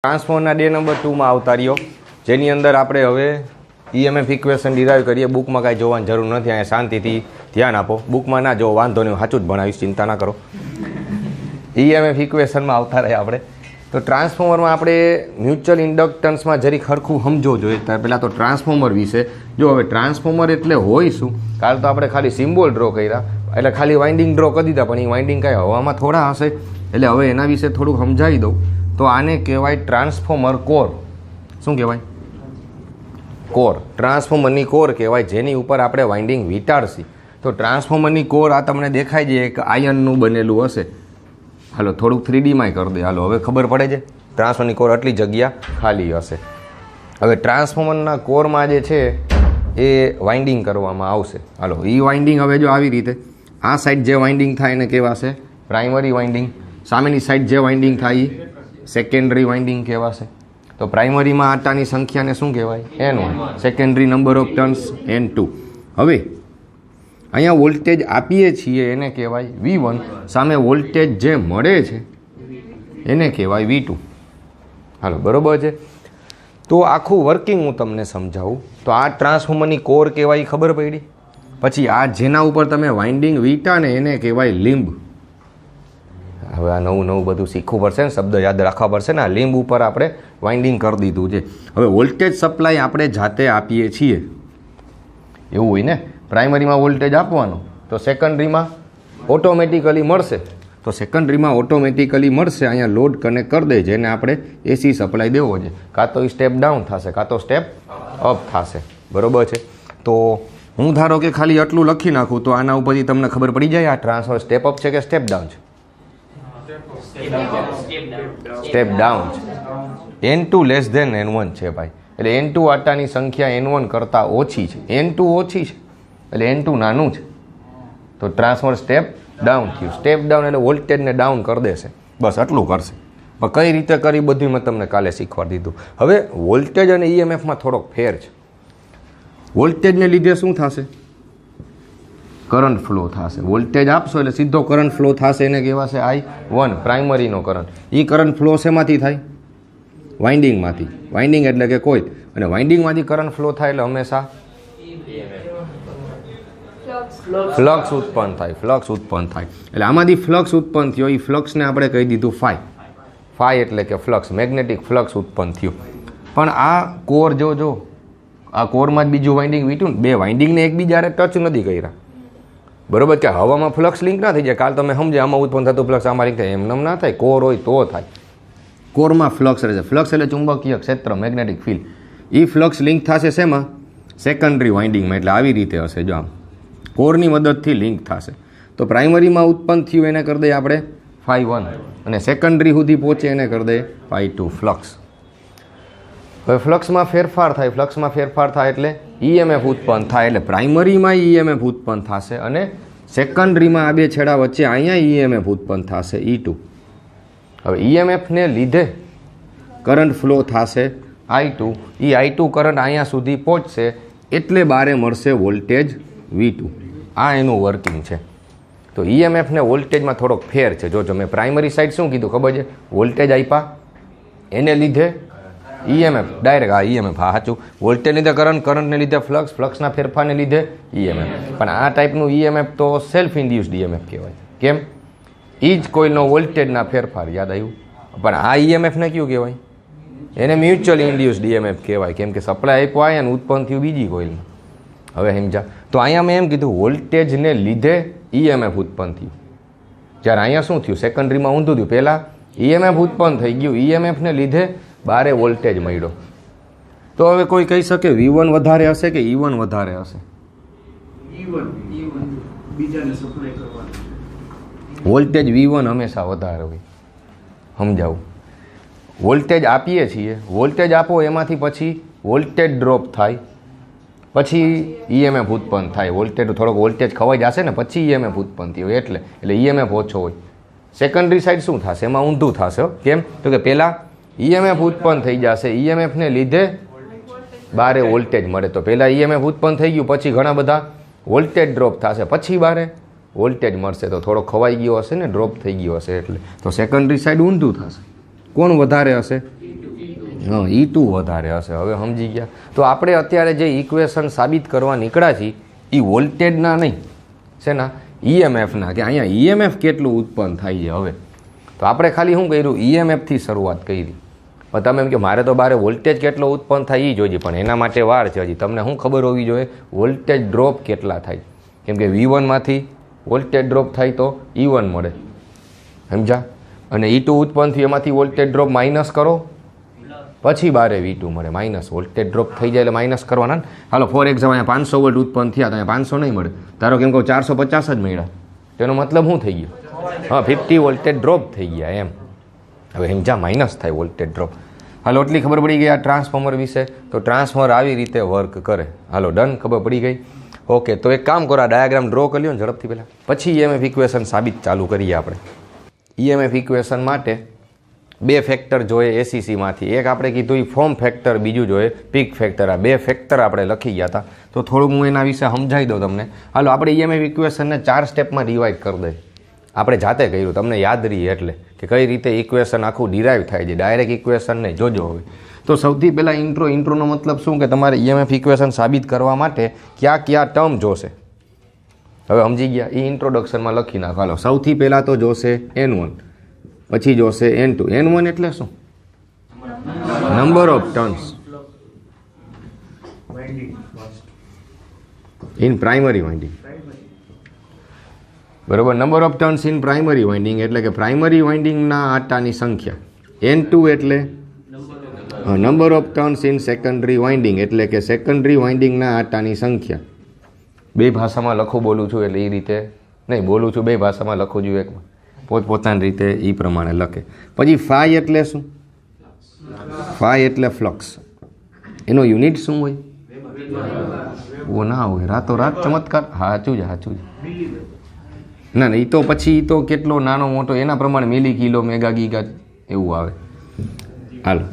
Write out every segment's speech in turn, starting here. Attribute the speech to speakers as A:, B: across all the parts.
A: ટ્રાન્સફોર્મરના day number 2 માં આવતા રહ્યો, જેની અંદર આપણે હવે ઈએમએફ ઇક્વેશન ડિરાઈવ કરીએ. બુકમાં કાંઈ જોવાની જરૂર નથી, અહીંયા શાંતિથી ધ્યાન આપો. બુકમાં ના જો વાંધો નહીં, સાચું જ ભણાવીશ, ચિંતા ના કરો. ઈએમએફ ઇક્વેશનમાં આવતા રહ્યા આપણે. તો ટ્રાન્સફોર્મરમાં આપણે મ્યુચ્યુઅલ ઇન્ડક્ટન્સમાં જરી ખરખું સમજો જોઈએ. ત્યાર પહેલાં તો ટ્રાન્સફોર્મર વિશે જો. હવે ટ્રાન્સફોર્મર એટલે હોય શું? કાલ તો આપણે ખાલી સિમ્બોલ ડ્રો કર્યા, એટલે ખાલી વાઇન્ડિંગ ડ્રો કરી દીધા, પણ એ વાઇન્ડિંગ કાંઈ હવામાં થોડા હશે. એટલે હવે એના વિશે થોડુંક સમજાવી દઉં. તો આને કહેવાય ટ્રાન્સફોર્મર કોર. શું કહેવાય? કોર. ટ્રાન્સફોર્મરની કોર કહેવાય, જેની ઉપર આપણે વાઇન્ડિંગ વીંટાળશી. તો ટ્રાન્સફોર્મરની કોર આ તમને દેખાય છે, એક આયનનું બનેલું હશે. હાલો થોડુંક 3Dમાંય કરી દે. હાલો હવે ખબર પડે છે ટ્રાન્સફોર્મરની કોર આટલી જગ્યા ખાલી હશે. હવે ટ્રાન્સફોર્મરના કોરમાં જે છે એ વાઇન્ડિંગ કરવામાં આવશે. હાલો એ વાઇન્ડિંગ હવે જો આવી રીતે આ સાઈડ જે વાઇન્ડિંગ થાય એને કહેવાશે પ્રાઇમરી વાઇન્ડિંગ. સામેની સાઈડ જે વાઇન્ડિંગ થાય એ સેકન્ડરી વાઇન્ડિંગ કહેવાશે. તો પ્રાઇમરીમાં આટાની સંખ્યાને શું કહેવાય? N1. Secondary number of turns N2. હવે અહીંયા વોલ્ટેજ આપીએ છીએ એને કહેવાય V1. સામે વોલ્ટેજ જે મળે છે એને કહેવાય V2. હાલો બરાબર છે. તો આખું વર્કિંગ હું તમને સમજાવું. તો આ ટ્રાન્સફોર્મરની કોર કહેવાય, ખબર પડી. પછી આ જેના ઉપર તમે વાઇન્ડિંગ વીટા ને એને કહેવાય લીંબ. હવે આ નવું નવું બધું શીખવું પડશે ને, શબ્દ યાદ રાખવા પડશે ને. આ લીંબ ઉપર આપણે વાઇન્ડિંગ કરી દીધું છે. હવે વોલ્ટેજ સપ્લાય આપણે જાતે આપીએ છીએ એવું હોય ને. પ્રાઇમરીમાં વોલ્ટેજ આપવાનો તો સેકન્ડરીમાં ઓટોમેટિકલી મળશે. તો સેકન્ડરીમાં ઓટોમેટિકલી મળશે. અહીંયા લોડ કનેક્ટ કરી દે, જેને આપણે એસી સપ્લાય દેવો છે. કાં તો એ સ્ટેપ ડાઉન થશે, કાં તો સ્ટેપ અપ થશે. બરાબર છે. તો હું ધારો કે ખાલી આટલું લખી નાખું તો આના ઉપરથી તમને ખબર પડી જાય આ ટ્રાન્સફર સ્ટેપ અપ છે કે સ્ટેપ ડાઉન છે? સ્ટેપ ડાઉન છે. N2 લેસ ધેન N1 છે ભાઈ. એટલે N2 આટાની સંખ્યા N1 કરતાં ઓછી છે. N2 ઓછી છે એટલે N2 નાનું છે. તો ટ્રાન્સફર સ્ટેપ ડાઉન થયું. સ્ટેપ ડાઉન એટલે વોલ્ટેજને ડાઉન કરી દેશે. બસ આટલું કરશે. પણ કઈ રીતે કરી બધું મેં તમને કાલે શીખવાડી દીધું. હવે વોલ્ટેજ અને ઈએમએફમાં થોડોક ફેર છે. વોલ્ટેજને લીધે શું થશે? કરંટ ફ્લો થશે. વોલ્ટેજ આપશો એટલે સીધો કરંટ ફ્લો થશે, એને કહેવાશે I1, પ્રાઇમરીનો કરંટ. એ કરંટ ફ્લો શેમાંથી થાય? વાઇન્ડિંગમાંથી. વાઇન્ડિંગ એટલે કે કોઇલ. અને વાઇન્ડિંગમાંથી કરંટ ફ્લો થાય એટલે હંમેશા ફ્લક્સ ઉત્પન્ન થાય. ફ્લક્સ ઉત્પન્ન થાય એટલે આમાંથી ફ્લક્સ ઉત્પન્ન થયો. એ ફ્લક્સને આપણે કહી દીધું ફાઈ. ફાઈ એટલે કે ફ્લક્સ, મેગ્નેટિક ફ્લક્સ ઉત્પન્ન થયું. પણ આ કોર જો આ કોરમાં જ બીજું વાઇન્ડિંગ વીટ્યું ને, બે વાઇન્ડિંગને એકબીજાને ટચ નથી કર્યા. બરોબર કે હવામાં ફ્લક્સ લિંક ના થઈ જાય. કાલ તમે સમજે આમાં ઉત્પન્ન થતું ફ્લક્સ આમાં લિંક થાય, એમને ના થાય. કોર હોય તો થાય. કોરમાં ફ્લક્સ રહે છે. ફ્લક્સ એટલે ચુંબકીય ક્ષેત્ર, મેગ્નેટિક ફિલ્ડ. એ ફ્લક્સ લિંક થશે શેમાં? સેકન્ડરી વાઇન્ડિંગમાં. એટલે આવી રીતે હશે જો આમ કોરની મદદથી લિંક થશે. તો પ્રાઇમરીમાં ઉત્પન્ન થયું એને કરી દઈએ આપણે φ1 અને સેકન્ડરી સુધી પહોંચે એને કરી દઈએ φ2 ફ્લક્સ. હવે ફ્લક્સમાં ફેરફાર થાય. ફ્લક્સમાં ફેરફાર થાય એટલે ઈએમએફ ઉત્પન્ન થાય. એટલે પ્રાઇમરીમાં ઈએમએફ ઉત્પન્ન થશે અને સેકન્ડરીમાં આ બે છેડા વચ્ચે અહીંયા ઈએમએફ ઉત્પન્ન થશે E2. હવે ઈએમએફને લીધે કરંટ ફ્લો થશે I2. એ I2 કરંટ અહીંયા સુધી પહોંચશે એટલે બારે મળશે વોલ્ટેજ V2. આ એનું વર્કિંગ છે. તો ઈએમએફને વોલ્ટેજમાં થોડોક ફેર છે. જો મેં પ્રાઇમરી સાઈડ શું કીધું ખબર છે? વોલ્ટેજ આપ્યા એને લીધે ઈએમએફ ડાયરેક્ટ. હા ઈએમએફ, હા સાચું. વોલ્ટેજ લીધે કરંટ, કરંટને લીધે ફ્લક્સ, ફ્લક્સના ફેરફારને લીધે ઈએમએફ. પણ આ ટાઈપનું ઈએમએફ તો સેલ્ફ ઇન્ડ્યુસ્ડ ઈએમએફ કહેવાય. કેમ? એ જ કોઈલનો વોલ્ટેજના ફેરફાર. યાદ આવ્યું? પણ આ ઈએમએફને કયું કહેવાય? એને મ્યુચ્યુઅલ ઇન્ડ્યુસ્ડ ઈએમએફ કહેવાય. કેમ કે સપ્લાય આપ્યો આયા ને ઉત્પન્ન થયું બીજી કોઈલમાં. હવે સમજા. તો અહીંયા મેં એમ કીધું વોલ્ટેજને લીધે ઈએમએફ ઉત્પન્ન થયું. જ્યારે અહીંયા શું થયું? સેકન્ડરીમાં ઊંધું થયું. પહેલાં ઈએમએફ ઉત્પન્ન થઈ ગયું, ઈએમએફને લીધે બારે વોલ્ટેજ મળ્યો. તો હવે કોઈ કહી શકે V1 વધારે હશે કે E1 વધારે હશે? વોલ્ટેજ V1 હંમેશા વધારે હોય. સમજાવું. વોલ્ટેજ આપીએ છીએ, વોલ્ટેજ આપો એમાંથી પછી વોલ્ટેજ ડ્રોપ થાય, પછી ઈએમએફ ઉત્પન્ન થાય. વોલ્ટેજ થોડોક વોલ્ટેજ ખવાઈ જશે ને પછી ઈએમએફ ઉત્પન્ન થયો એટલે ઈએમએફ ઓછો હોય. સેકન્ડરી સાઈડ શું થશે? એમાં ઊંધું થશે. કેમ? તો કે પહેલાં ઈએમએફ ઉત્પન્ન થઈ જશે, ઈએમએફને લીધે બારે વોલ્ટેજ મળે. તો પહેલાં ઈએમએફ ઉત્પન્ન થઈ ગયું, પછી ઘણા બધા વોલ્ટેજ ડ્રોપ થશે, પછી બારે વોલ્ટેજ મળશે. તો થોડો ખવાઈ ગયો હશે ને, ડ્રોપ થઈ ગયો હશે એટલે. તો સેકન્ડરી સાઈડ ઊંધું થશે. કોણ વધારે હશે? હા E2 વધારે હશે. હવે સમજી ગયા. તો આપણે અત્યારે જે ઇક્વેશન સાબિત કરવા નીકળ્યા છીએ એ વોલ્ટેજના નહીં, શેના? EMFના, કે અહીંયા EMF કેટલું ઉત્પન્ન થાય છે. હવે તો આપણે ખાલી શું કર્યું? EMFથી શરૂઆત કરી. પણ તમે એમ કે મારે તો બારે વોલ્ટેજ કેટલો ઉત્પન્ન થાય એ જોઈએ, પણ એના માટે વાર છે હજી. તમને શું ખબર હોવી જોઈએ? વોલ્ટેજ ડ્રોપ કેટલા થાય. કેમ કે V1માંથી વોલ્ટેજ ડ્રોપ થાય તો E1 મળે, સમજા? અને E2 ઉત્પન્ન થયું એમાંથી વોલ્ટેજ ડ્રોપ માઇનસ કરો પછી બારે V2 મળે. માઇનસ વોલ્ટેજ ડ્રોપ થઈ જાય એટલે માઇનસ કરવાના ને. હાલો ફોર એક્ઝામ્પલ અહીંયા 500 વોલ્ટ ઉત્પન્ન થયા તો અહીંયા 500 નહીં મળે. ધારો કેમ કહું 450 જ મળ્યા, તેનો મતલબ શું થઈ ગયો? હા 50 વોલ્ટેજ ડ્રોપ થઈ ગયા એમ. હવે સમજા માઇનસ થાય વોલ્ટેજ ડ્રોપ. હાલો એટલી ખબર પડી ગઈ આ ટ્રાન્સફોર્મર વિશે. તો ટ્રાન્સફોર્મર આવી રીતે વર્ક કરે. હાલો ડન, ખબર પડી ગઈ. ઓકે, તો એક કામ કરો, આ ડાયાગ્રામ ડ્રો કરી લો ને ઝડપથી પહેલાં, પછી EMF ઇક્વેશન સાબિત ચાલુ કરીએ આપણે. EMF ઇક્વેશન માટે બે ફેક્ટર જોઈએ ACCમાંથી. એક આપણે કીધું એ ફોર્મ ફેક્ટર, બીજું જોઈએ પીક ફેક્ટર. આ બે ફેક્ટર આપણે લખી ગયા હતા. તો થોડુંક હું એના વિશે સમજાવી દઉં તમને. હાલો આપણે EMF ઇક્વેશનને 4 સ્ટેપમાં ડિવાઈડ કરી દઈએ. આપણે જાતે કર્યું, તમને યાદ રહીએ એટલે કે કઈ રીતે ઇક્વેશન આખું ડિરાઈવ થાય છે. ડાયરેક્ટ ઇક્વેશન નહીં, જોજો હવે. તો સૌથી પહેલાં ઇન્ટ્રોનો મતલબ શું કે તમારે EMF ઇક્વેશન સાબિત કરવા માટે કયા કયા ટર્મ જોશે. હવે સમજી ગયા? એ ઇન્ટ્રોડક્શનમાં લખી નાખો. હાલો સૌથી પહેલાં તો જોશે N1, પછી જોશે N2. N1 એટલે શું? Number of turns in primary winding. બરોબર, number of turns in primary winding એટલે કે પ્રાઇમરી વાઇન્ડિંગના આટાની સંખ્યા. N2 એટલે number of turns in secondary winding એટલે કે સેકન્ડરી વાઇન્ડિંગના આટાની સંખ્યા. બે ભાષામાં લખું બોલું છું એટલે એ રીતે નહીં બોલું છું, બે ભાષામાં લખું છું એકમાં, પોતપોતાની રીતે એ પ્રમાણે લખે. પછી ફાઈ એટલે શું? ફાઈ એટલે ફ્લક્સ. એનો યુનિટ શું હોય? ઓ ના હોય, રાતોરાત ચમત્કાર. સાચું છે, સાચું છે. ના ના, એ તો પછી તો કેટલો નાનો મોટો એના પ્રમાણે મિલી, કિલો, મેગા, ગીગા એવું આવે. હાલો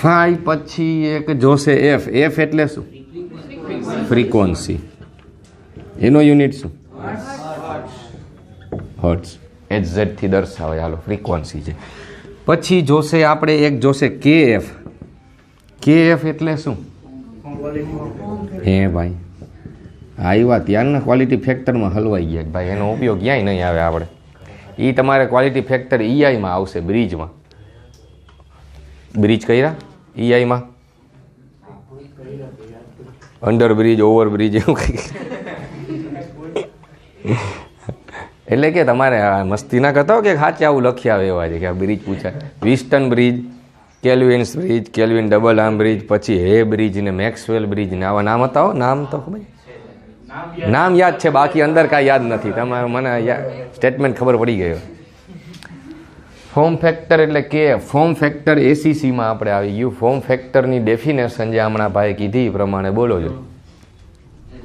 A: ફાઈ પછી એક જોશે F. F એટલે શું? ફ્રીક્વન્સી. એનો યુનિટ શું? હર્ટ્ઝ. HZ થી દર્શાવે. હાલો ફ્રીક્વન્સી છે. પછી જોશે આપણે એક જોશે KF. KF એટલે શું? હે ભાઈ આવ્યા ત્યારના ક્વોલિટી ફેક્ટરમાં હલવાઈ ગયા ભાઈ. એનો ઉપયોગ ક્યાંય નહીં આવે આપણે. એ તમારે ક્વોલિટી ફેક્ટર EIમાં આવશે, બ્રિજમાં. બ્રિજ કર્યા EIમાં? અંડર બ્રિજ, ઓવર બ્રિજ એવું કંઈક. એટલે કે તમારે મસ્તી ના કરતા હો કે સાચે આવું લખી આવે એવા છે કે આ બ્રિજ પૂછાય. Wheatstone bridge, Kelvin's bridge, Kelvin double arm bridge, પછી હે બ્રિજ ને મેક્સવેલ બ્રિજ ને આવા નામ હતા. નામ તો ખબર, નામ યાદ છે, બાકી અંદર કાંઈ યાદ નથી. તમારે મને સ્ટેટમેન્ટ ખબર પડી ગયો. ફોર્મ ફેક્ટર એટલે કે ફોર્મ ફેક્ટર ACCમાં આપણે આવી ગયું. ફોર્મ ફેક્ટરની ડેફિનેશન જે હમણાં ભાઈ કીધી એ પ્રમાણે બોલો છો.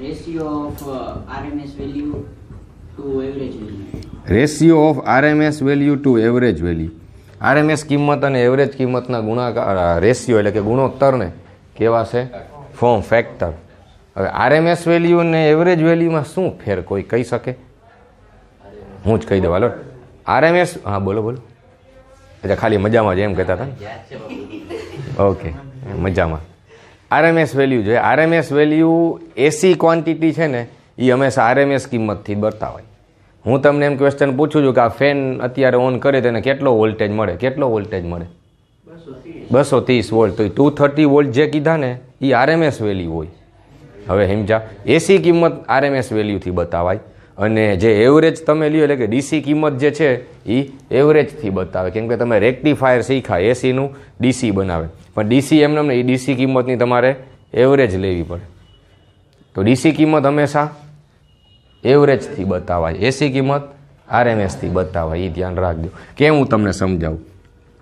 B: Ratio of RMS value to average value.
A: Ratio of RMS value to average value. RMS કિંમત અને એવરેજ કિંમતના ગુણાકાર, રેશિયો એટલે કે ગુણોત્તરને કહેવાશે ફોર્મ ફેક્ટર. હવે RMS વેલ્યુ અને એવરેજ વેલ્યુમાં શું ફેર કોઈ કહી શકે? હું જ કહી દઉં. હાલો RMS, હા બોલો બોલો. અચ્છા ખાલી મજામાં જ એમ કહેતા હતા? ઓકે, મજામાં. RMS વેલ્યુ જોઈએ. RMS વેલ્યુ AC ક્વોન્ટિટી છે ને એ હંમેશા RMS કિંમતથી બતાવાય. હું તમને એમ ક્વેશ્ચન પૂછું છું કે આ ફેન અત્યારે ઓન કરે તેને કેટલો વોલ્ટેજ મળે? કેટલો વોલ્ટેજ મળે? 230 વોલ્ટ. તો 230 વોલ્ટ જે કીધા ને એ RMS વેલ્યુ હોય. હવે સમજા? AC કિંમત RMS વેલ્યુથી બતાવાય અને જે એવરેજ તમે લ્યો એટલે કે DC કિંમત જે છે એ એવરેજથી બતાવે. કેમ કે તમે રેક્ટિફાયર શીખા, ACનું DC બનાવે, પણ DC એમને એ DC કિંમતની તમારે એવરેજ લેવી પડે. તો DC કિંમત હંમેશા એવરેજથી બતાવાય, AC કિંમત RMSથી બતાવાય. એ ધ્યાન રાખજો. કેમ હું તમને સમજાવું.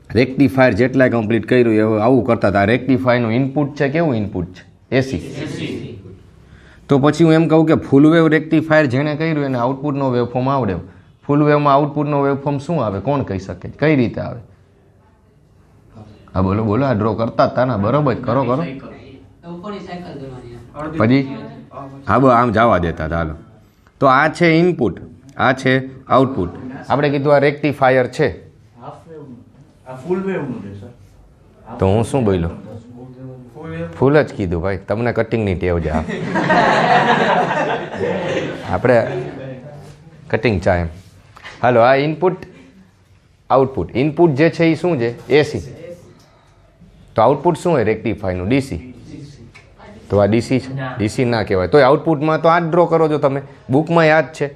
A: રેક્ટિફાયર જેટલાય કમ્પ્લીટ કર્યું એવું આવું કરતા હતા. રેક્ટિફાયરનું ઇનપુટ છે કેવું ઇનપુટ છે? AC. તો પછી હું એમ કહું કે ફૂલ વેવ રેક્ટિફાયર જેણે કર્યું એને આઉટપુટનો વેવફોર્મ આવડે. ફૂલ વેવમાં આઉટપુટનો વેવફોર્મ શું આવે? કોણ કહી શકે? કઈ રીતે આવે? હા બોલો બોલો. આ ડ્રો કરતા હતા ને? બરોબર કરો કરો. પછી હા બો આમ જવા દેતા હતા. હાલો તો આ છે ઇનપુટ, આ છે આઉટપુટ. આપણે કીધું આ રેક્ટિફાયર છે. તો હું શું બોલ્યો? ફૂલ જ કીધું ભાઈ, તમને કટિંગની ટેવ છે. આપણે કટિંગ ચા એમ. હાલો, આ ઇનપુટ આઉટપુટ. ઇનપુટ જે છે એ શું છે? એસી. તો આઉટપુટ શું હોય? રેક્ટિફાયનું ડીસી. તો આ ડીસી છે? ડીસી ના કહેવાય. તો આઉટપુટમાં તો આ જ ડ્રો કરો છો તમે. બુકમાં યાદ છે,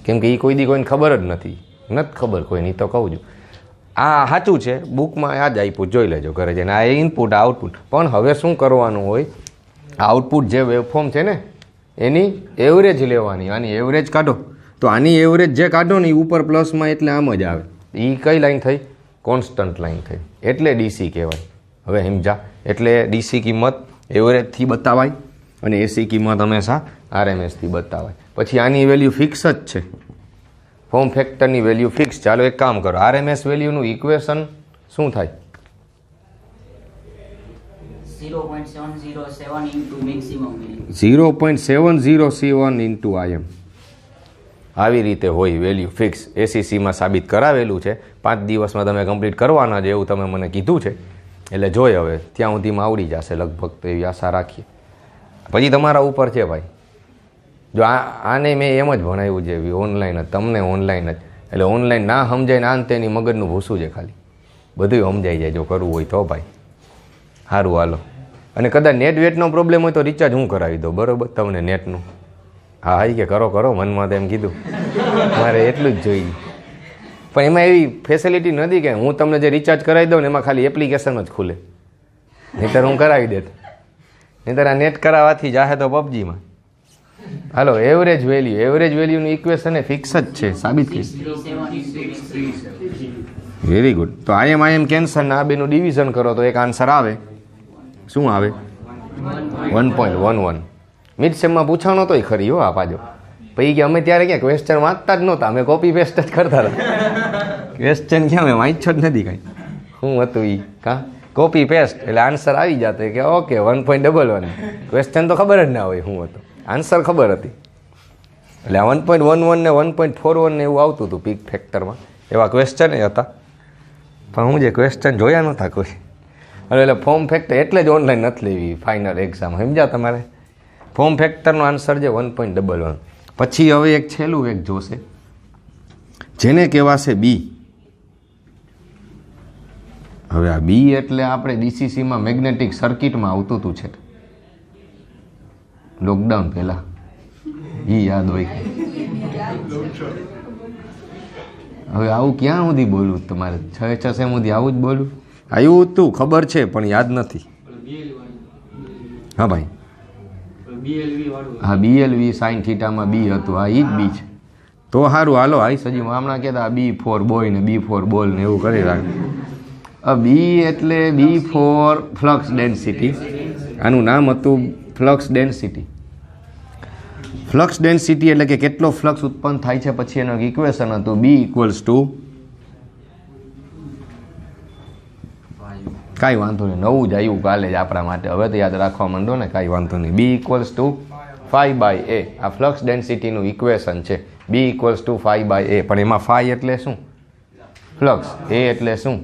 A: કેમ કે એ કોઈ દી કોઈને ખબર જ નથી ખબર કોઈની. તો કહું છું આ સાચું છે, બુકમાં યાદ આપ્યું, જોઈ લેજો ઘરે જઈને. આ ઇનપુટ આઉટપુટ. પણ હવે શું કરવાનું હોય? આઉટપુટ જે વેવફોર્મ છે ને એની એવરેજ લેવાની. આની એવરેજ કાઢો. તો આની એવરેજ જે કાઢો ને એ ઉપર પ્લસમાં એટલે આમ જ આવે. એ કઈ લાઈન થઈ? કોન્સ્ટન્ટ લાઈન થઈ. એટલે ડીસી કહેવાય. હવે સમજા? એટલે ડીસી કિંમત એવરેજથી બતાવાય અને એસી કિંમત હંમેશા આરએમએસથી બતાવાય. પછી આની વેલ્યુ ફિક્સ જ છે. ફોર્મ ફેક્ટરની વેલ્યુ ફિક્સ. ચાલો એક કામ કરો, આરએમએસ વેલ્યુનું ઇક્વેશન શું થાય?
B: 0.707 into maximum value.
A: 0.707 into IM. આવી રીતે હોય વેલ્યુ ફિક્સ. એસીસીમાં સાબિત કરાવેલું છે. 5 દિવસમાં તમે કમ્પ્લીટ કરવાના છે એવું તમે મને કીધું છે. એટલે જોઈ હવે ત્યાં સુધીમાં આવડી જશે લગભગ, તો એવી આશા રાખીએ. પછી તમારા ઉપર છે ભાઈ. જો આને મેં એમ જ ભણાવ્યું છે ઓનલાઈન જ, તમને ઓનલાઈન જ. એટલે ઓનલાઈન ના સમજાય ને આને તેની મગજનું ભૂસું છે ખાલી. બધું સમજાઈ જાય જો કરવું હોય તો ભાઈ. સારું હાલો. અને કદાચ નેટ વેટનો પ્રોબ્લેમ હોય તો રિચાર્જ હું કરાવી દઉં, બરાબર તમને નેટનું. હા હાઈ કે કરો મનમાં તો એમ કીધું મારે એટલું જ જોઈએ. પણ એમાં એવી ફેસિલિટી નથી કે હું તમને જે રિચાર્જ કરાવી દઉં ને એમાં ખાલી એપ્લિકેશન જ ખુલે. નહીંતર હું કરાવી દેતો. નહીંતર આ નેટ કરાવવાથી જાહે તો પબજીમાં. હાલો, એવરેજ વેલ્યુનું ઇક્વેશન એ ફિક્સ જ છે, સાબિત કરી. Very good. તો આઈએમ કેન્સર ના આ બેનું ડિવિઝન કરો તો એક આન્સર આવે. શું આવે? 1.11. મિડ સેમમાં પૂછાણો તોય ખરી હો આ પાજો. પછી કે અમે ત્યારે ક્યાં ક્વેશ્ચન વાંચતા જ નહોતા, અમે કોપી પેસ્ટ જ કરતા હતા. ક્વેશ્ચન ક્યાં અમે વાંચ્યો જ નથી કાંઈ. શું હતું એ? કાં કોપી પેસ્ટ એટલે આન્સર આવી જતો કે ઓકે 1.11. ક્વેશ્ચન તો ખબર જ ના હોય શું હતું, આન્સર ખબર હતી. એટલે 1.11 ને 1.41 ને એવું આવતું હતું પીક ફેક્ટરમાં. એવા ક્વેશ્ચન હતા, પણ હું જે ક્વેશ્ચન જોયા નહોતા કોઈ. એટલે ફોર્મ ફેક્ટર એટલે જ ઓનલાઈન નથી લેવી ફાઇનલ એક્ઝામ. સમજ્યા તમારે? ફોર્મ ફેક્ટરનો આન્સર છે 1.11. પછી હવે એક છેલ્લું એક જોશે જેને કહેવાશે બી. હવે આ બી એટલે આપણે ડીસીસીમાં મેગ્નેટિક સર્કિટમાં આવતું હતું છે લોકડાઉન પહેલા. એ યાદ હોય. હવે આવું ક્યાં સુધી બોલું તમારે? 6 સુધી આવું જ બોલું? આવ્યું તું ખબર છે પણ યાદ નથી. હા ભાઈ, હા BLV સાઇન થીટામાં બી હતું. હા એ જ બી છે. તો સારું હાલો. આઈ સજી હમણાં કહેતા B4 બોય ને B4 બોલ ને એવું કરી રાખે. બી એટલે બી ફોર ફ્લક્સ ડેન્સિટી. આનું નામ હતું ફ્લક્સ ડેન્સિટી. ફ્લક્સ ડેન્સિટી એટલે કે કેટલો ફ્લક્સ ઉત્પન્ન થાય છે. પછી એનું ઇક્વેશન હતું B ઇક્વલ્સ ટુ, કાંઈ વાંધો નહીં, નવું જ આવ્યું કાલે જ આપણા માટે, હવે તો યાદ રાખવા માંડો ને, કાંઈ વાંધો નહીં. B equals to 5/a. આ ફ્લક્સ ડેન્સિટીનું ઇક્વેશન છે. B equals to 5/a. પણ એમાં 5 એટલે શું? ફ્લક્સ. A એટલે શું?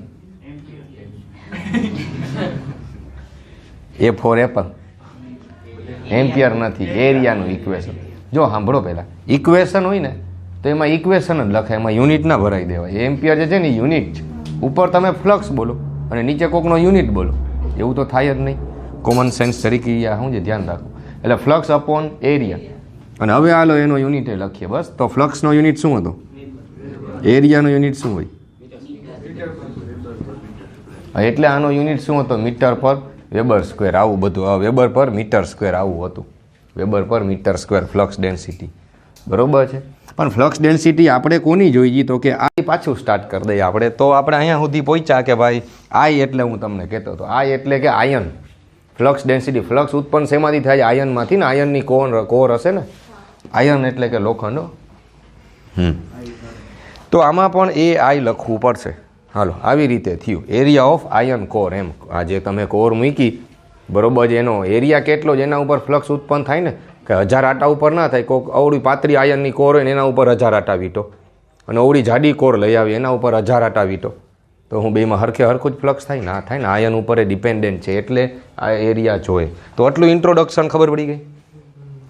A: A four Apple. એમ્પિયર નથી, એરિયાનું ઇક્વેશન. જો સાંભળો પહેલાં, ઇક્વેશન હોય ને તો એમાં ઇક્વેશન જ લખાય, એમાં યુનિટ ના ભરાઈ દેવાય. એમ્પિયર જે છે ને યુનિટ છે. ઉપર તમે ફ્લક્સ બોલો અને નીચે કોકનો યુનિટ બોલો, એવું તો થાય જ નહીં. કોમન સેન્સ તરીકે શું છે ધ્યાન રાખો. એટલે ફ્લક્સ અપોન એરિયા. અને હવે હાલો એનો યુનિટ લખીએ બસ. તો ફ્લક્સનો યુનિટ શું હતો? એરિયાનો યુનિટ શું હોય? એટલે આનો યુનિટ શું હતો? મીટર પર વેબર સ્ક્વેર. આવું બધું વેબર પર મીટર સ્ક્વેર આવું હતું. વેબર પર મીટર સ્ક્વેર ફ્લક્સ ડેન્સિટી. બરોબર છે. પણ ફ્લક્સ ડેન્સિટી આપણે કોની જોઈએ? તો કે આ પાછું સ્ટાર્ટ કરી દઈએ આપણે. તો આપણે અહીંયા સુધી પહોંચ્યા કે ભાઈ આઈ એટલે હું તમને કહેતો હતો, આઈ એટલે કે આયન. ફ્લક્સ ડેન્સિટી, ફ્લક્સ ઉત્પન્ન શેમાંથી થાય? આયનમાંથી ને. આયનની કોર હશે ને. આયન એટલે કે લોખંડ. તો આમાં પણ એ આઈ લખવું પડશે. હાલો, આવી રીતે થયું એરિયા ઓફ આયન કોર. એમ આ જે તમે કોર મૂકી બરોબર છે, એનો એરિયા કેટલો જ એના ઉપર ફ્લક્સ ઉત્પન્ન થાય ને. કે 1000 આટા ઉપર ના થાય. કોઈક અવળી પાતળી આયનની કોર હોય ને એના ઉપર 1000 આટા વીટો, અને અવળી જાડી કોર લઈ આવી એના ઉપર 1000 આટા વીટો. તો હું બેમાં હરખું જ ફ્લક્સ થાય ના થાય ને આયન ઉપર એ ડિપેન્ડન્ટ છે એટલે આ એરિયા જોઈએ. તો આટલું ઇન્ટ્રોડક્શન ખબર પડી ગઈ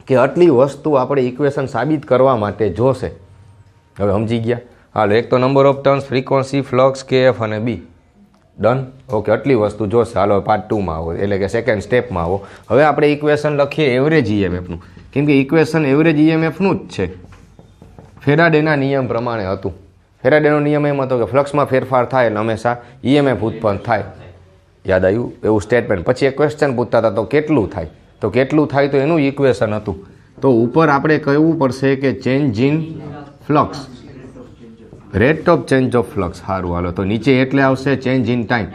A: કે આટલી વસ્તુ આપણે ઇક્વેશન સાબિત કરવા માટે જોશે. હવે સમજી ગયા? હાલો, એક તો number of turns, frequency, flux, KF અને B. ડન. ઓકે, આટલી વસ્તુ જોશે. હાલો પાર્ટ 2માં આવો, એટલે કે સેકન્ડ સ્ટેપમાં આવો. હવે આપણે ઇક્વેશન લખીએ એવરેજ EMFનું, કેમ કે ઇક્વેશન એવરેજ EMFનું જ છે. ફેરાડેના નિયમ પ્રમાણે હતું. ફેરાડેનો નિયમ એમ હતો કે ફ્લક્સમાં ફેરફાર થાય એટલે હંમેશા EMF ઉત્પન્ન થાય. યાદ આવ્યું? એવું સ્ટેટમેન્ટ. પછી એક ક્વેશ્ચન પૂછતા હતા તો કેટલું થાય? તો કેટલું થાય તો એનું ઇક્વેશન હતું. તો ઉપર આપણે કહેવું પડશે કે change in flux, rate of change of flux. સારું, હાલો તો નીચે એટલે આવશે ચેન્જ ઇન ટાઈમ,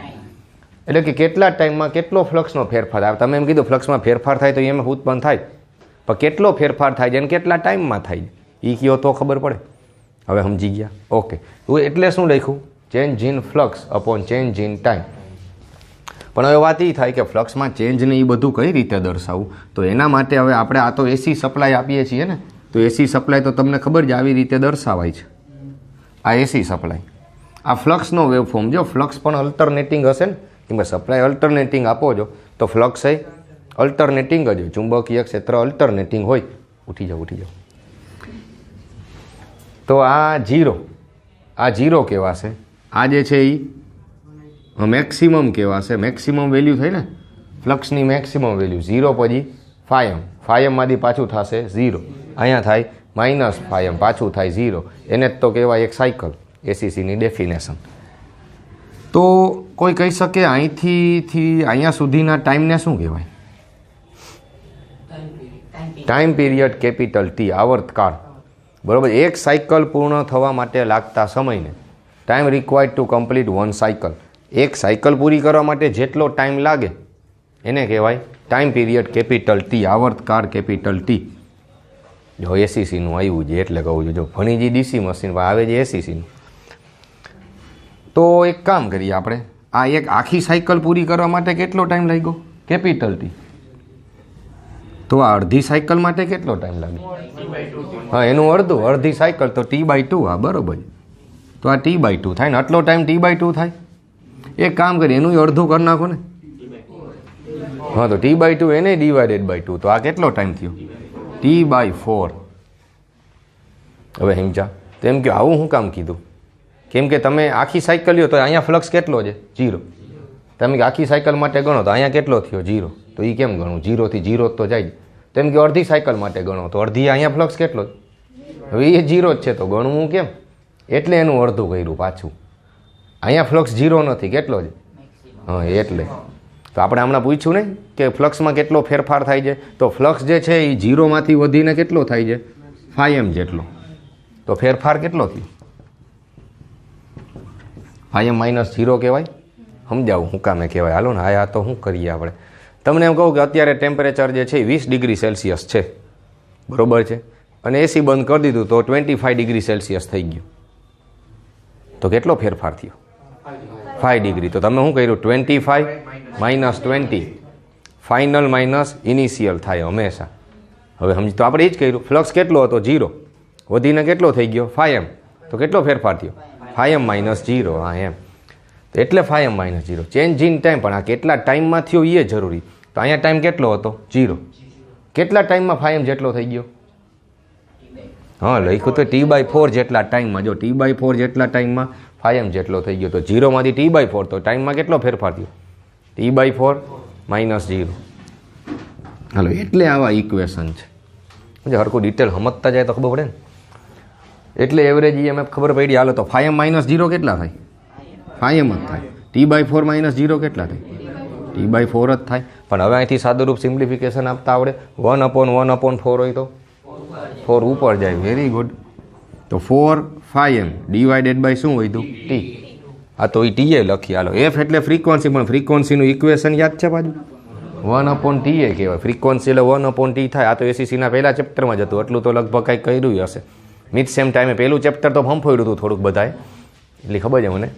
A: એટલે કે કેટલા ટાઈમમાં કેટલો ફ્લક્સનો ફેરફાર થાય. તમે એમ કીધું ફ્લક્સમાં ફેરફાર થાય તો EMF ઉત્પન્ન થાય, પણ કેટલો ફેરફાર થાય છે અને કેટલા ટાઈમમાં થાય છે એ કહો તો ખબર પડે. હવે સમજી ગયા? ઓકે, એટલે શું લખ્યું? Change in flux upon change in time. પણ હવે વાત એ થાય કે ફ્લક્સમાં ચેન્જને એ બધું કઈ રીતે દર્શાવવું? તો એના માટે હવે આપણે આ તો AC સપ્લાય આપીએ છીએ ને, તો AC સપ્લાય તો તમને ખબર જ આવી રીતે દર્શાવાય છે. આ AC સપ્લાય, આ ફ્લક્સનો વેવફોર્મ. જો ફ્લક્સ પણ અલ્ટરનેટિંગ હશે ને, કેમ કે સપ્લાય અલ્ટરનેટિંગ આપો છો તો ફ્લક્સ એ અલ્ટરનેટિંગ જ હોય. ચુંબકીય ક્ષેત્ર અલ્ટરનેટિંગ હોય. ઉઠી જાઓ. તો આ ઝીરો કહેવાશે. આ જે છે એ મેક્સિમમ કહેવાશે. મેક્સિમમ વેલ્યુ થઈ ને ફ્લક્સની મેક્સિમમ વેલ્યુ 0 પછી ફાયમમાંથી પાછું થશે 0. અહીંયા થાય -φm, પાછું થાય 0. એને જ તો કહેવાય એક સાયકલ. ACCની ડેફિનેશન. તો કોઈ કહી શકે અહીંથી અહીંયા સુધીના ટાઈમને શું કહેવાય? ટાઈમ પીરિયડ કેપિટલ T, આવર્તકાળ. બરાબર. એક સાયકલ પૂર્ણ થવા માટે લાગતા સમયને time required to complete one cycle. એક સાયકલ પૂરી કરવા માટે જેટલો ટાઈમ લાગે એને કહેવાય ટાઈમ પીરિયડ કેપિટલ T, આવર્તકાળ કેપિટલ T. જો ACCનું આવ્યું છે એટલે કહું છું. જો ભણી જે DC મશીન આવે છે ACCનું. તો એક કામ કરીએ આપણે, આ એક આખી સાયકલ પૂરી કરવા માટે કેટલો ટાઈમ લાગ્યો? Capital T. તો આ અડધી સાયકલ માટે કેટલો ટાઈમ લાગે? હા, એનું અડધી સાયકલ તો T/2. હા, બરોબર. તો આ T/2 થાય ને, આટલો ટાઈમ T/2 થાય. એક કામ કરીએ, એનું અડધું કરી નાખો ને. હા, તો T/2 એને /2. તો આ કેટલો ટાઈમ થયો? T/4. હવે સમજા? તો એમ કે આવું શું કામ કીધું? કેમ કે તમે આખી સાયકલ લ્યો તો અહીંયા ફ્લક્સ કેટલો છે? 0. તમે આખી સાયકલ માટે ગણો તો અહીંયા કેટલો થયો? 0. તો એ કેમ ગણું? 0 થી 0 તો જાય. તેમ કે અડધી સાયકલ માટે ગણો તો અડધી અહીંયા ફ્લક્સ કેટલો? હવે એ 0 જ છે તો ગણવું કેમ? એટલે એનું અડધું કર્યું પાછું. અહીંયા ફ્લક્સ 0 નથી, કેટલો છે? હા, એટલે તો આપણે હમણાં પૂછ્યું ને કે ફ્લક્સમાં કેટલો ફેરફાર થાય છે. તો ફ્લક્સ જે છે એ 0માંથી વધીને કેટલો થાય છે? φm જેટલો. તો ફેરફાર કેટલો થયો? φm -0 કહેવાય. સમજાવું શું કામે કહેવાય? હાલો ને. હા, તો શું કરીએ આપણે? તમને એમ કહું કે અત્યારે ટેમ્પરેચર જે છે 20 ડિગ્રી સેલ્સિયસ છે, બરોબર છે, અને AC બંધ કરી દીધું તો 25 ડિગ્રી સેલ્સિયસ થઈ ગયું. તો કેટલો ફેરફાર થયો? 5 ડિગ્રી. તો તમે શું કર્યું? 25 - 20, ફાઇનલ માઇનસ ઇનિશિયલ થાય હંમેશા. હવે સમજી, તો આપણે એ જ કર્યું. ફ્લક્સ કેટલો હતો? 0. વધીને કેટલો થઈ ગયો? φm. તો કેટલો ફેરફાર થયો? φm -0. હા, એમ. તો એટલે φm -0. ચેન્જ ઇન ટાઈમ, પણ આ કેટલા ટાઈમમાં થયો એ જરૂરી. તો અહીંયા ટાઈમ કેટલો હતો? 0. કેટલા ટાઈમમાં φm જેટલો થઈ ગયો? હા, લખ્યું તો T/4 જેટલા ટાઈમમાં. જો T/4 જેટલા ટાઈમમાં φm જેટલો થઈ ગયો. તો 0માંથી T/4, તો ટાઈમમાં કેટલો ફેરફાર થયો? T/4 -0. હાલો, એટલે આવા ઇક્વેશન છે. હરખું ડિટેલ સમજતા જાય તો ખબર પડે ને. એટલે એવરેજ EMF ખબર પડી. હાલો, તો φm -0 કેટલા થાય? φm જ થાય. T/4 -0 કેટલા થાય? T/4 જ થાય. પણ હવે અહીંથી સાદુરૂપ સિમ્પ્લિફિકેશન આપતા આવડે. 1/1/4 હોય તો 4 ઉપર જાય. Very good. તો 4 φm ડિવાઇડેડ બાય શું હોય? T. આ તો એ T એ લખી. હાલો, F એટલે ફ્રીક્વન્સી, પણ ફ્રીક્વન્સીનું ઇક્વેશન યાદ છે પાછું? 1/T એ કહેવાય. ફ્રીક્વન્સી એટલે 1/T થાય. આ તો ACCના પહેલા ચેપ્ટરમાં જ હતું. એટલું તો લગભગ કંઈક કર્યું હશે. મિડ સેમ ટાઈમે પહેલું ચેપ્ટર તો ફંફોડ્યું હતું થોડુંક બધાએ, એટલે ખબર છે મને.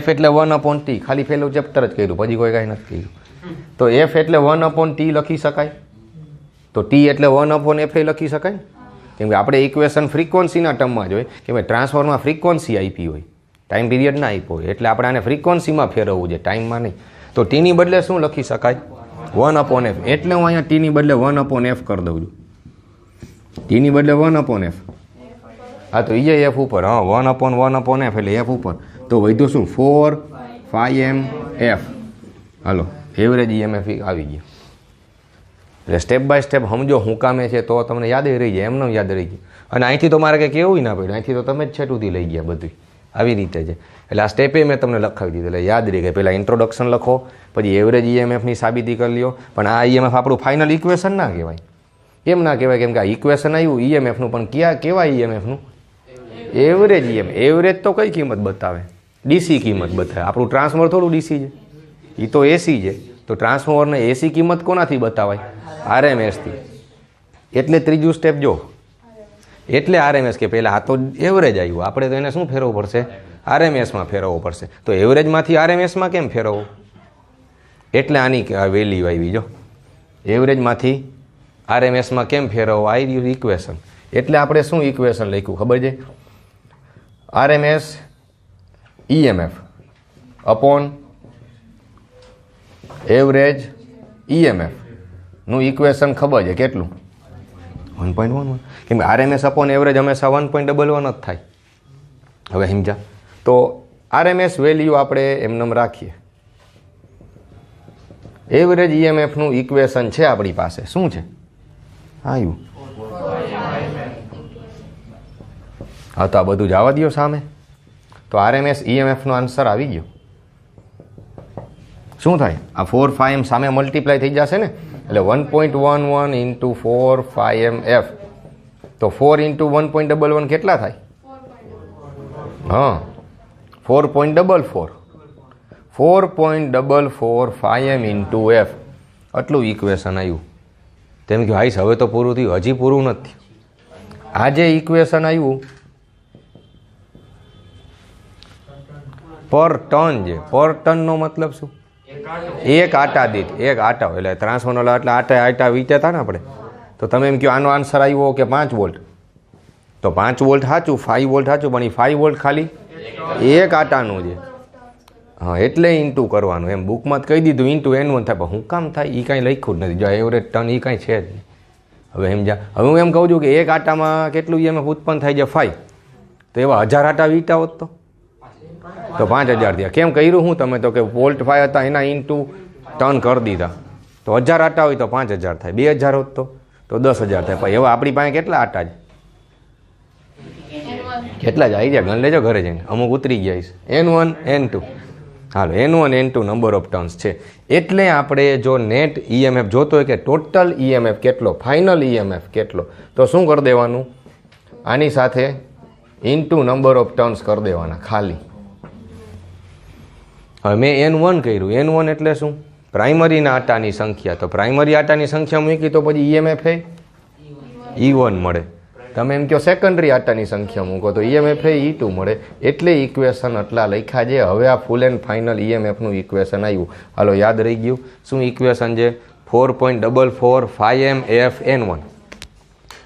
A: F એટલે 1/T, ખાલી પહેલું ચેપ્ટર જ કર્યું, પછી કોઈ કાંઈ નથી કર્યું. તો F એટલે 1/T લખી શકાય. તો T એટલે 1/F લખી શકાય. કેમ કે આપણે ઇક્વેશન ફ્રીક્વન્સીના ટર્મમાં જ હોય, કે ભાઈ ટ્રાન્સફોર્મરમાં ફ્રીક્વન્સી આપી હોય. ટાઈમ પીરિયડ ના આપ્યો હોય એટલે આપણે આને ફ્રીક્વન્સીમાં ફેરવવું છે, ટાઈમમાં નહીં. તો ટીની બદલે શું લખી શકાય? 1/f. એટલે હું અહીંયા ટીની બદલે 1/f કરી દઉં છું. ટીની બદલે 1/f. હા તો એ એફ ઉપર, હા 1/1/f એટલે એફ ઉપર. તો વધ્યું શું? 4 5m f. હાલો એવરેજ EMF આવી ગયો. એટલે સ્ટેપ બાય સ્ટેપ સમજો શું કામે છે તો તમને યાદ રહી જાય, એમને યાદ રહી ગયું. અને અહીંથી તો મારે કંઈ કહેવું ના પડ્યું, અહીંથી તો તમે જ છેટુંથી લઈ ગયા બધું આવી રીતે છે. એટલે આ સ્ટેપે મેં તમને લખાવી દીધું એટલે યાદ રહી ગઈ. પહેલાં ઇન્ટ્રોડક્શન લખો, પછી એવરેજ EMFની સાબિતી કરી લ્યો. પણ આ EMF આપણું ફાઇનલ ઇક્વેશન ના કહેવાય. કેમ ના કહેવાય? કેમ કે આ ઇક્વેશન આવ્યું EMFનું, પણ ક્યાં કેવાય EMFનું? Average EMF. એવરેજ તો કઈ કિંમત બતાવે? DC કિંમત બતાવે. આપણું ટ્રાન્સફોર્મર થોડું DC છે, એ તો AC છે. તો ટ્રાન્સફોર્મરને AC કિંમત કોનાથી બતાવાય? RMSથી. એટલે ત્રીજું સ્ટેપ જો, એટલે RMS કે પહેલાં આ તો એવરેજ આવ્યું, આપણે તો એને શું ફેરવવું પડશે? RMSમાં ફેરવવું પડશે. તો એવરેજમાંથી RMSમાં કેમ ફેરવવું? એટલે આની વેલ્યુ આવી. જો એવરેજમાંથી RMSમાં કેમ ફેરવવું? આવી રહ્યું ઇક્વેશન. એટલે આપણે શું ઇક્વેશન લખ્યું ખબર છે? RMS EMF upon average EMF નું ઇક્વેશન ખબર છે કેટલું? 1.11. કેમ કે RMS અપોન એવરેજ હંમેશા 1.11 જ થાય. હવે સમજા? તો RMS વેલ્યુ આપણે એમને રાખીએ. એવરેજ EMFનું ઇક્વેશન છે આપણી પાસે. શું છે? આવ્યું. હા તો આ બધું જવા દો સામે. તો RMS EMFનો આન્સર આવી ગયો. શું થાય? આ 4 5m સામે મલ્ટીપ્લાય થઈ જશે ને, એટલે 1.11 ઇન્ટુ 4 5m f. તો 4 ઇન્ટુ 1.11 કેટલા થાય? હા 4.44. 4.44 5m ઇન્ટુ f. આટલું ઇક્વેશન આવ્યું. તેમ કે હાઈસ હવે તો પૂરું થયું, હજી પૂરું નથી. આ જે ઇક્વેશન આવ્યું પર ટન છે. પર ટનનો મતલબ શું? એક આટા દીઠ. એક આટા એટલે ટ્રાન્સફોર્મર એટલે આટા વીત્યા ને આપણે. તો તમે એમ કહો આનો આન્સર આવ્યો કે 5 વોલ્ટ, તો 5 વોલ્ટ સાચું, 5 વોલ્ટ સાચું, પણ એ 5 વોલ્ટ ખાલી એક આટાનું છે. હા એટલે ઇન્ટુ કરવાનું. એમ બુકમાં જ કહી દીધું ઇન્ટુ N1 થાય, પણ શું કામ થાય એ કાંઈ લખ્યું જ નથી. જો એવરેજ ટન એ કાંઈ છે જ નહીં. હવે સમજ્યા? હવે હું એમ કહું છું કે એક આટામાં કેટલું EMF ઉત્પન્ન થાય છે? 5. તો એવા 1000 આટા વીટા હોત તો 5000 થયા. કેમ કર્યું હું? તમે તો કે વોલ્ટ 5 હતા એના ઇન્ટુ ટન કરી દીધા. તો 1000 આટા હોય તો 5000 થાય. 2000 હોત તો 10000 થાય. પણ એવા આપણી પાસે કેટલા આટા છે? કેટલા જ આવી જાય? ગણ લેજો ઘરે જઈને, અમુક ઉતરી ગયા છે. N1 N2. Hello N1 N2 number of turns છે. એટલે આપણે જો નેટ EMF જોતો હોય કે ટોટલ EMF કેટલો, ફાઇનલ EMF કેટલો, તો શું કરી દેવાનું? આની સાથે ઇન્ટુ નંબર ઓફ ટર્ન્સ કરી દેવાના ખાલી. હવે મેં N1 કર્યું. N1 એટલે શું? પ્રાઇમરીના આટાની સંખ્યા. તો પ્રાઇમરી આટાની સંખ્યા મૂકી તો પછી EMF એ E1 મળે. તમે એમ કહો સેકન્ડરી આટાની સંખ્યા મૂકો તો EMF એ E2 મળે. એટલે ઇક્વેશન આટલા લખ્યા છે. હવે આ ફૂલ એન્ડ ફાઇનલ EMFનું ઇક્વેશન આવ્યું. હાલો યાદ રહી ગયું. શું ઇક્વેશન છે? 4.44 5m f N1.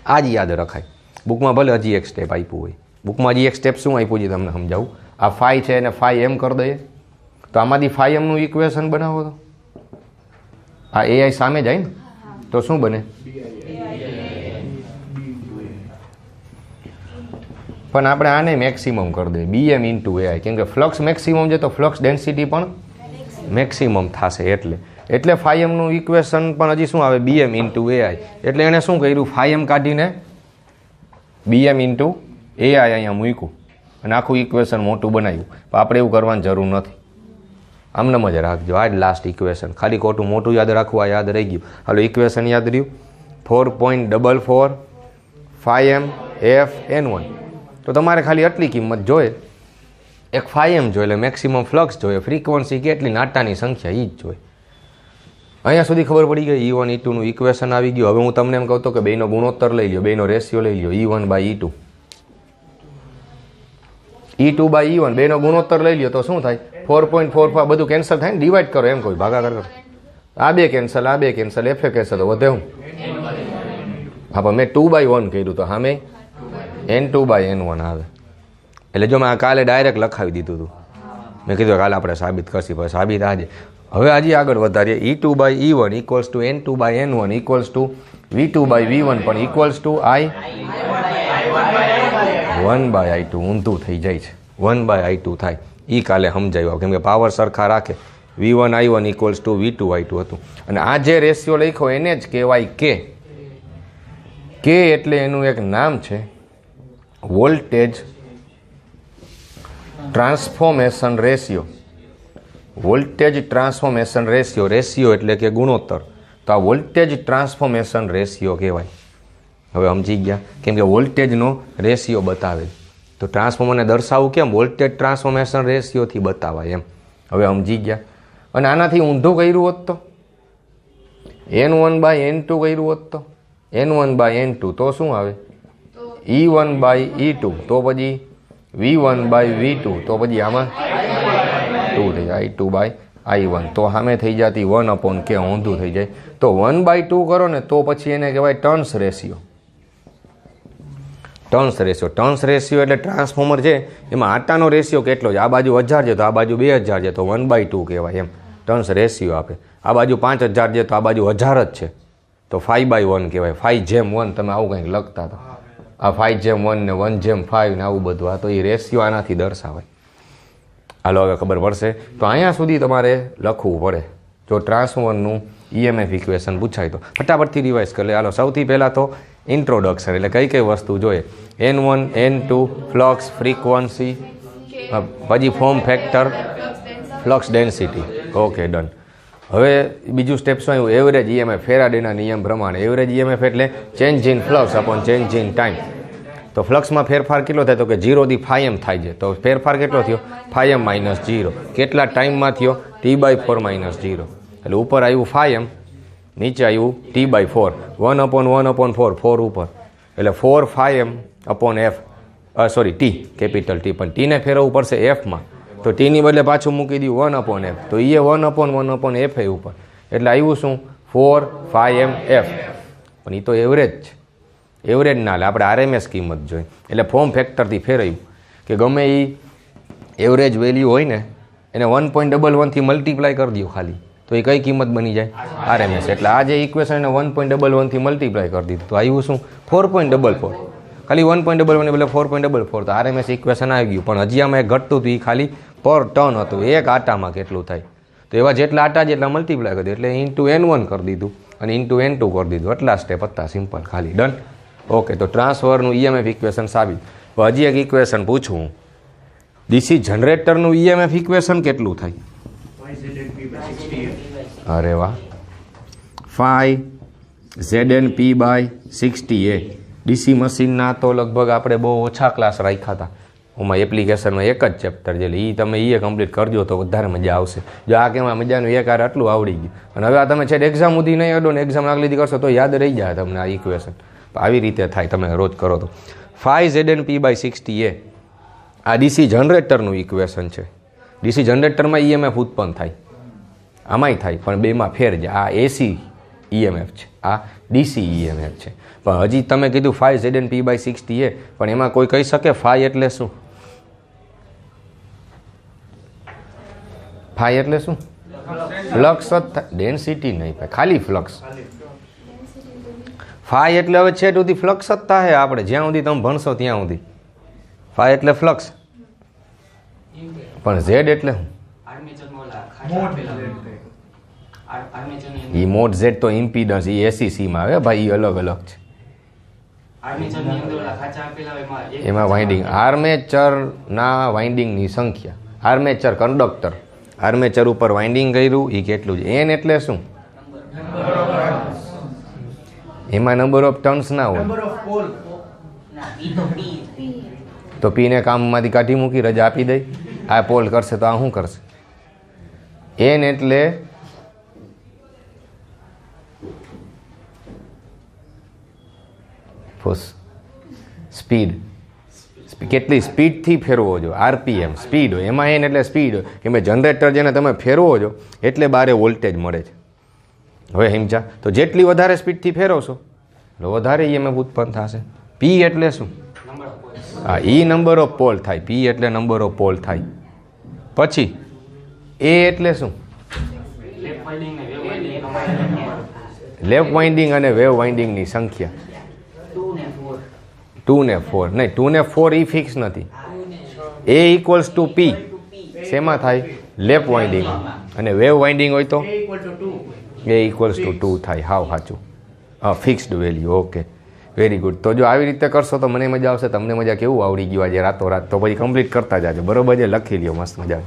A: આ જ યાદ રખાય. બુકમાં ભલે હજી એક સ્ટેપ આપ્યું હોય. બુકમાં હજી એક સ્ટેપ શું આપ્યું છે તમને સમજાવું. આ 5 છે એને 5m કરી દઈએ. તો આમાંથી 5m નું ઇક્વેશન બનાવો તો આ AI સામે જાય ને તો શું બને? પણ આપણે આને મેક્સિમમ કરી દઈએ BM ઇન્ટુ AI. કેમ કે ફ્લક્સ મેક્સિમમ છે તો ફ્લક્સ ડેન્સિટી પણ મેક્સિમમ થશે. એટલે 5m નું ઇક્વેશન પણ હજી શું આવે? BM into AI. એટલે એણે શું કર્યું? 5m કાઢીને BM ઇન્ટુ AI અહીંયા મૂક્યું અને આખું ઇક્વેશન મોટું બનાવ્યું. પણ આપણે એવું કરવાની જરૂર નથી. આમને જ રાખજો. આ જ લાસ્ટ ઇક્વેશન. ખાલી ખોટું મોટું યાદ રાખવું. આ યાદ રહી ગયું. હાલો ઇક્વેશન યાદ રહ્યું. 4.44 5m f N1. તો તમારે ખાલી આટલી કિંમત જોઈએ. એક 5m જોઈએ એટલે મેક્સિમમ ફ્લક્સ જોઈએ. ફ્રીક્વન્સી કેટલી? નાટાની સંખ્યા એ જ જોઈએ. અહીંયા સુધી ખબર પડી ગઈ. E1 E2 નું ઇક્વેશન આવી ગયું. હવે હું તમને એમ કહું કે બેનો ગુણોત્તર લઈ લો, બેનો રેશિયો લઈ લો. E1 by E2. E2 by E1 બેનો ગુણોત્તર લઈ લો તો શું થાય? 4.45. બધું કેન્સલ થાય ને, ડિવાઈડ કરો એમ કોઈ ભાગાકાર કરો. આ બે કેન્સલ, આ બે કેન્સલ, F કેન્સલ તો વધે હું? હા પણ મેં 2/1 કર્યું તો સામે N2/N1 આવે. એટલે જો મેં કાલે ડાયરેક્ટ લખાવી દીધું હતું, મેં કીધું કાલે આપણે સાબિત કરશી, પછી સાબિત આજે. હવે આજે આગળ વધારીએ. E2/E1 equals to N2/N1 equals to V2/V1 પણ ઇક્વલ્સ ટુ I1/I2. ઊંધું થઈ જાય છે, 1/I2 થાય. એ કાલે સમજાવ્યું, કેમ કે પાવર સરખા રાખે. V1I1 ઇક્વલ્સ ટુ V2I2 હતું. અને આ જે રેશિયો લખ્યો એને જ કહેવાય કે એટલે એનું એક નામ છે voltage transformation ratio. Voltage transformation ratio એટલે કે ગુણોત્તર. તો આ વોલ્ટેજ ટ્રાન્સફોર્મેશન રેશિયો કહેવાય. હવે સમજી ગયા, કેમ કે વોલ્ટેજનો રેશિયો બતાવે. તો ટ્રાન્સફોર્મરને દર્શાવવું કેમ? વોલ્ટેજ ટ્રાન્સફોર્મેશન રેશિયોથી બતાવાય એમ. હવે સમજી ગયા. અને આનાથી ઊંધું કર્યું હોત તો N1/N2 કર્યું હોત તો N1/N2 તો શું આવે? E1/E2. તો પછી V1/V2. તો પછી આમાં 2 થઈ જાય, I2/I1. તો સામે થઈ જતી 1/K, ઊંધું થઈ જાય. તો 1/2 કરો ને તો પછી એને કહેવાય ટર્ન્સ રેશિયો. ટર્ન્સ રેશિયો એટલે ટ્રાન્સફોર્મર છે એમાં આટાનો રેશિયો કેટલો છે? આ બાજુ 1000 છે તો આ બાજુ 2000 છે, તો 1/2 કહેવાય એમ. ટર્ન્સ રેશિયો આપે. આ બાજુ 5000 છે તો આ બાજુ 1000 જ છે, તો 5/1 કહેવાય. 5/1 તમે આવું કંઈક લખતા હતા. આ 5/1 ને 1/5 ને આવું બધું. આ તો એ રેશિયો આનાથી દર્શાવાય. હાલો હવે ખબર પડશે. તો અહીંયા સુધી તમારે લખવું પડે જો ટ્રાન્સફોર્મરનું EMF ઇક્વેશન પૂછાય તો. ફટાફટથી રિવાઇઝ કરી લે. હાલો સૌથી પહેલાં તો ઇન્ટ્રોડક્શન એટલે કઈ કઈ વસ્તુ જોઈએ. N1, N2, ફ્લક્સ, ફ્રીક્વન્સી, પછી form factor, flux density. Okay done. હવે બીજું સ્ટેપ શું આવ્યું? Average EMF. ફેરાડેના નિયમ પ્રમાણે એવરેજ EMF એટલે change in flux upon change in time. તો ફ્લક્સમાં ફેરફાર કેટલો થાય? તો કે 0 થી 5M થાય છે. તો ફેરફાર કેટલો થયો? 5M - 0. કેટલા ટાઈમમાં થયો? T/4 - 0. એટલે ઉપર આવ્યું 5M, નીચે આવ્યું T/4. 1/1/4, 4 ઉપર એટલે 4 5M/F. T, capital T. પણ Tને ફેરવવું પડશે Fમાં. તો Tની બદલે પાછું મૂકી દીધું 1/F. તો એ 1/1/F ઉપર એટલે આવ્યું શું? 4 5MF. પણ એ તો એવરેજ છે. એવરેજ ના લે, આપણે RMS કિંમત જોઈ. એટલે ફોર્મ ફેક્ટરથી ફેરવ્યું કે ગમે એ એવરેજ વેલ્યુ હોય ને એને 1.11 થી મલ્ટીપ્લાય કરી દો ખાલી, તો એ કઈ કિંમત બની જાય? RMS. એટલે આ જે ઇક્વેશન એને 1.11 થી મલ્ટીપ્લાય કરી દીધું તો આવ્યું શું? 4.44. ખાલી 1.11 ને બદલે 4.44. તો RMS ઇક્વેશન આવી ગયું. પણ હજી આમાં એક ઘટતું હતું, એ ખાલી પર ટર્ન હતું. એક આટામાં કેટલું થાય? તો એવા જેટલા આટા જેટલા મલ્ટીપ્લાય કરી દીધું. એટલે × N1 કરી દીધું અને × N2 કરી દીધું. એટલા સ્ટેપ હતા, સિમ્પલ, ખાલી ડન. ઓકે. તો ટ્રાન્સફરનું EMF ઇક્વેશન સાબિત. હજી એક ઇક્વેશન પૂછવું, DC જનરેટરનું EMF ઇક્વેશન કેટલું થાય? અરે વાહ, 5ZnP/60A. DC મશીનના તો લગભગ આપણે બહુ ઓછા ક્લાસ રાખ્યા હતા. ઓમાં એપ્લિકેશનમાં એક જ ચેપ્ટર છે, એટલે એ તમે કમ્પ્લીટ કરજો તો વધારે મજા આવશે. જો આ કેમાં મજાનું એક આર આટલું આવડી ગયું. અને હવે આ તમે છે એક્ઝામ સુધી નહીં અડો ને એક્ઝામ આગળ કરશો તો યાદ રહી જાય તમને આ ઇક્વેશન. આવી રીતે થાય, તમે રોજ કરો તો. 5ZnP/60A આ DC જનરેટરનું ઇક્વેશન છે. DC જનરેટરમાં EMF ઉત્પન્ન થાય, આમાંય થાય, પણ બેમાં ફેર છે. આ AC EMF છે, આ DC EMF છે. પણ હજી તમે કીધું 5ZnP/60A, પણ એમાં કોઈ કહી શકે 5 એટલે શું? 5 એટલે શું? ફ્લક્સ જ થાય, ડેન્સિટી નહીં ભાઈ, ખાલી ફ્લક્સ. 5 એટલે હવે છે સુધી ફ્લક્સ જ થાય. આપણે જ્યાં સુધી તમે ભણશો ત્યાં સુધી 5 એટલે ફ્લક્સ. પણ Z એટલે શું? એ મોડ Z તો ઇમ્પીડન્સ, એ ACCમાં આવે ભાઈ, એ અલગ અલગ છે. એમાં વાઇન્ડિંગ, આર્મેચરના વાઇન્ડિંગની સંખ્યા. આર્મેચર કંડક્ટર, આર્મેચર ઉપર વાઇન્ડિંગ કર્યું એ કેટલું છે? N એટલે શું? એમાં નંબર ઓફ ટર્ન્સ ના હોય તો P ને કામમાંથી કાઢી મૂકી રજા આપી દઈ. આ પોલ કરશે તો આ શું કરશે? N એટલે સ્પીડ. કેટલી સ્પીડથી ફેરવો છો? RPM સ્પીડ હોય. એમાં N એટલે સ્પીડ હોય કે ભાઈ જનરેટર જેને તમે ફેરવો છો એટલે બારે વોલ્ટેજ મળે છે. હવે સમજા? તો જેટલી વધારે સ્પીડથી ફેરવશો એટલે વધારે EMF ઉત્પન્ન થશે. P એટલે શું? હા ઈ નંબર ઓફ પોલ થાય. પી એટલે નંબર ઓફ પોલ થાય. પછી એ એટલે શું? લેફ્ટ વાઇન્ડિંગ અને વેવ વાઇન્ડિંગની સંખ્યા. 2 ને 4 નહીં, 2 ને 4 ઈ ફિક્સ નથી. એ ઇક્વલ્સ ટુ પી શેમાં થાય? Left winding. અને વેવ વાઇન્ડિંગ હોય તો એ ઇક્વલ્સ ટુ 2 થાય. હાવ સાચું. હા fixed value. Okay very good. તો જો આવી રીતે કરશો તો મને મજા આવશે, તમને મજા. કેવું આવડી ગયું આજે રાતોરાત? તો પછી કમ્પ્લીટ કરતા જાજો. બરોબર છે, લખી લ્યો મસ્ત મજા.